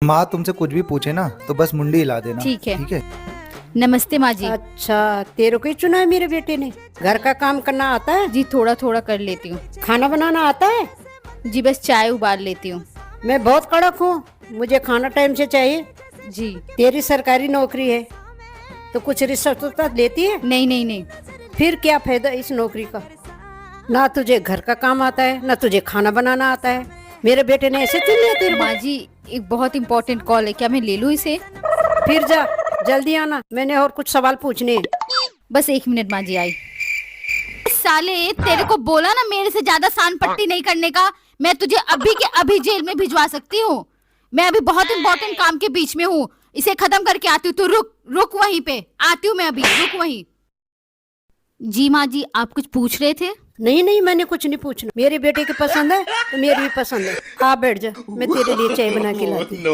माँ तुमसे कुछ भी पूछे ना तो बस मुंडी हिला देना। ठीक है। ठीक है। नमस्ते माँ जी। अच्छा, तेरे को ही चुना है मेरे बेटे ने। घर का काम करना आता है? जी थोड़ा थोड़ा कर लेती हूँ। खाना बनाना आता है? जी बस चाय उबाल लेती हूँ। मैं बहुत कड़क हूँ, मुझे खाना टाइम से चाहिए। जी तेरी सरकारी नौकरी है तो कुछ रिश्वत तो लेती है? नहीं नहीं नहीं। फिर क्या फायदा इस नौकरी का? ना तुझे घर का काम आता है ना तुझे खाना बनाना आता है। मेरे बेटे ने ऐसे चुन लिया तेरे को? माँ जी एक बहुत इम्पोर्टेंट कॉल है, क्या मैं ले लूँ इसे? फिर जा, जल्दी आना, मैंने और कुछ सवाल पूछने हैं। बस 1 मिनट माँ जी आई। साले तेरे को बोला ना मेरे से ज्यादा सान पट्टी नहीं करने का। मैं तुझे अभी के अभी जेल में भिजवा सकती हूँ। मैं अभी बहुत इम्पोर्टेंट काम के बीच में हूँ, इसे खत्म करके आती हूँ। तू रुक रुक वहीं पे, आती हूँ मैं अभी, रुक वहीं। जी माँ जी आप कुछ पूछ रहे थे? नहीं नहीं, मैंने कुछ नहीं पूछना। मेरे बेटे की पसंद है तो मेरी भी पसंद है। आ बैठ जा, मैं तेरे लिए चाय बना के लाती हूँ।